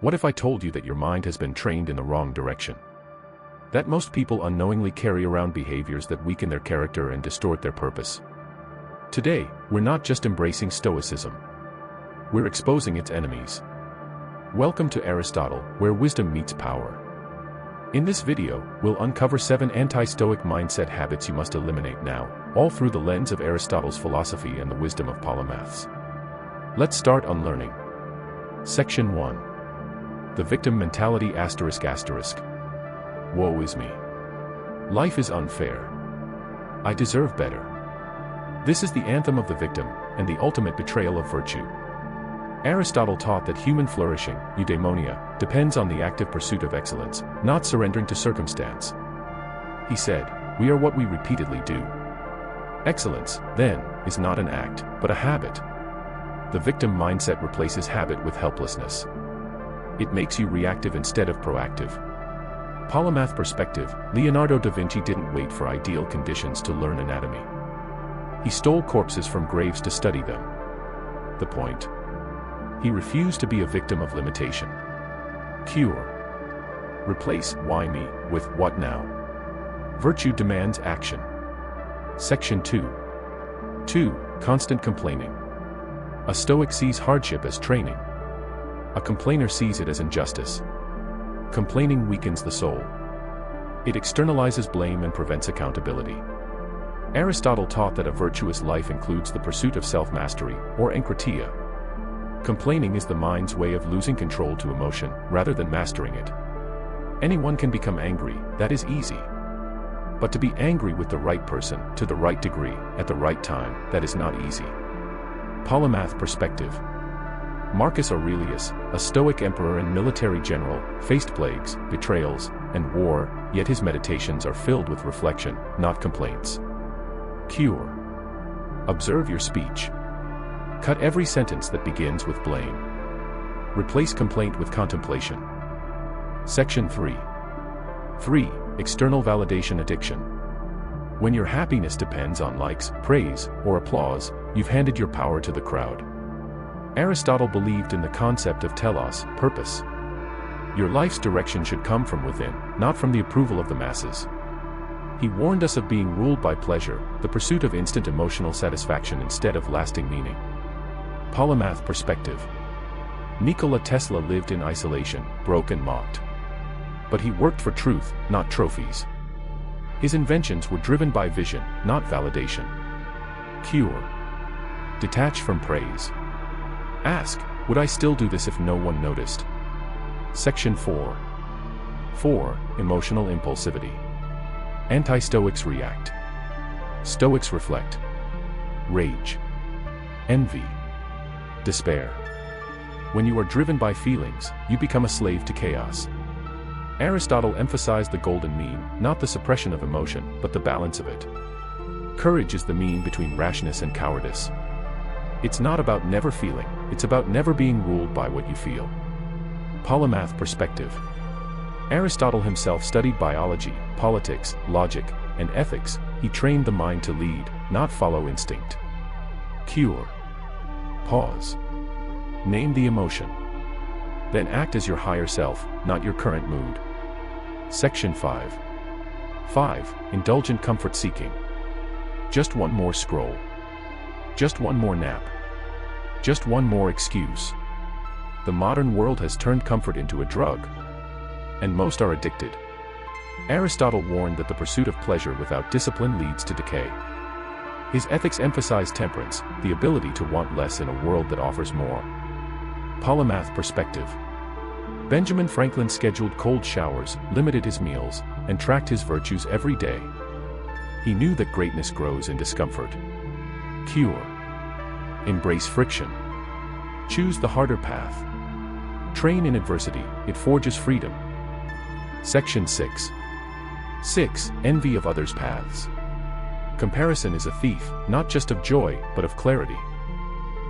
What if I told you that your mind has been trained in the wrong direction? That most people unknowingly carry around behaviors that weaken their character and distort their purpose. Today, we're not just embracing Stoicism. We're exposing its enemies. Welcome to Aristotle, where wisdom meets power. In this video, we'll uncover 7 anti-Stoic mindset habits you must eliminate now, all through the lens of Aristotle's philosophy and the wisdom of polymaths. Let's start unlearning. Section 1. The victim mentality ****. Woe is me. Life is unfair. I deserve better. This is the anthem of the victim, and the ultimate betrayal of virtue. Aristotle taught that human flourishing, eudaimonia, depends on the active pursuit of excellence, not surrendering to circumstance. He said, "We are what we repeatedly do." Excellence, then, is not an act, but a habit. The victim mindset replaces habit with helplessness. It makes you reactive instead of proactive. Polymath perspective: Leonardo da Vinci didn't wait for ideal conditions to learn anatomy. He stole corpses from graves to study them. The point? He refused to be a victim of limitation. Cure. Replace "why me" with "what now?" Virtue demands action. Section 2. 2. Constant complaining. A Stoic sees hardship as training. A complainer sees it as injustice. Complaining weakens the soul. It externalizes blame and prevents accountability. Aristotle taught that a virtuous life includes the pursuit of self-mastery, or enkrateia. Complaining is the mind's way of losing control to emotion, rather than mastering it. Anyone can become angry, that is easy. But to be angry with the right person, to the right degree, at the right time, that is not easy. Polymath perspective. Marcus Aurelius, a Stoic emperor and military general, faced plagues, betrayals, and war, yet his meditations are filled with reflection, not complaints. Cure. Observe your speech. Cut every sentence that begins with blame. Replace complaint with contemplation. Section 3. 3. External validation addiction. When your happiness depends on likes, praise, or applause, you've handed your power to the crowd. Aristotle believed in the concept of telos, purpose. Your life's direction should come from within, not from the approval of the masses. He warned us of being ruled by pleasure, the pursuit of instant emotional satisfaction instead of lasting meaning. Polymath perspective. Nikola Tesla lived in isolation, broke and mocked. But he worked for truth, not trophies. His inventions were driven by vision, not validation. Cure. Detach from praise. Ask, would I still do this if no one noticed? Section 4. 4. Emotional impulsivity. Anti-Stoics react. Stoics reflect. Rage. Envy. Despair. When you are driven by feelings, you become a slave to chaos. Aristotle emphasized the golden mean, not the suppression of emotion, but the balance of it. Courage is the mean between rashness and cowardice. It's not about never feeling, it's about never being ruled by what you feel. Polymath perspective. Aristotle himself studied biology, politics, logic, and ethics. He trained the mind to lead, not follow instinct. Cure. Pause. Name the emotion. Then act as your higher self, not your current mood. Section 5. 5. Indulgent comfort seeking. Just one more scroll. Just one more nap. Just one more excuse. The modern world has turned comfort into a drug. And most are addicted. Aristotle warned that the pursuit of pleasure without discipline leads to decay. His ethics emphasize temperance, the ability to want less in a world that offers more. Polymath perspective. Benjamin Franklin scheduled cold showers, limited his meals, and tracked his virtues every day. He knew that greatness grows in discomfort. Cure. Embrace friction. Choose the harder path. Train in adversity, it forges freedom. Section 6. 6. Envy of others' paths. Comparison is a thief, not just of joy, but of clarity.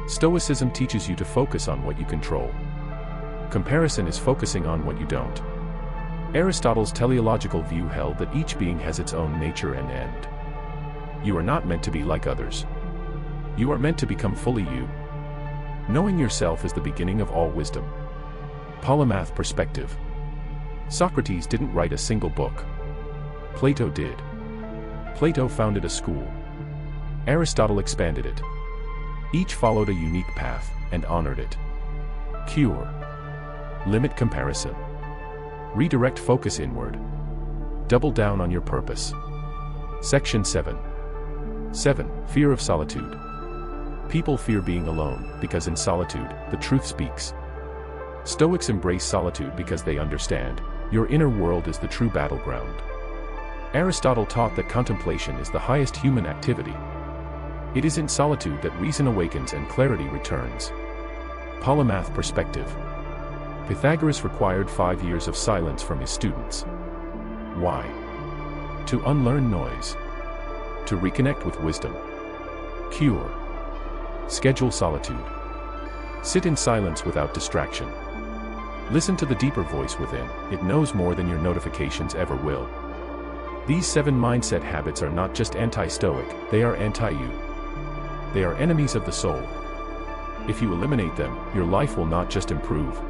Stoicism teaches you to focus on what you control. Comparison is focusing on what you don't. Aristotle's teleological view held that each being has its own nature and end. You are not meant to be like others. You are meant to become fully you. Knowing yourself is the beginning of all wisdom. Polymath perspective. Socrates didn't write a single book. Plato did. Plato founded a school. Aristotle expanded it. Each followed a unique path and honored it. Cure. Limit comparison. Redirect focus inward. Double down on your purpose. Section 7. 7. Fear of solitude. People fear being alone, because in solitude, the truth speaks. Stoics embrace solitude because they understand, your inner world is the true battleground. Aristotle taught that contemplation is the highest human activity. It is in solitude that reason awakens and clarity returns. Polymath perspective. Pythagoras required 5 years of silence from his students. Why? To unlearn noise. To reconnect with wisdom. Cure. Schedule solitude. Sit in silence without distraction. Listen to the deeper voice within, it knows more than your notifications ever will. These 7 mindset habits are not just anti-Stoic, they are anti-you. They are enemies of the soul. If you eliminate them, your life will not just improve.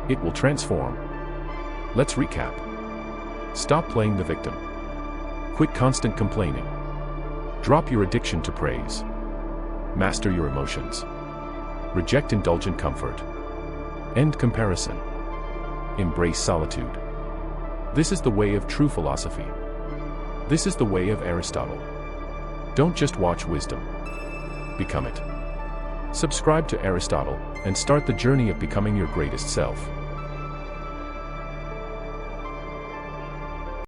It will transform. Let's recap. Stop playing the victim. Quit constant complaining. Drop your addiction to praise. Master your emotions. Reject indulgent comfort. End comparison. Embrace solitude. This is the way of true philosophy. This is the way of Aristotle. Don't just watch wisdom. Become it. Subscribe to Aristotle, and start the journey of becoming your greatest self.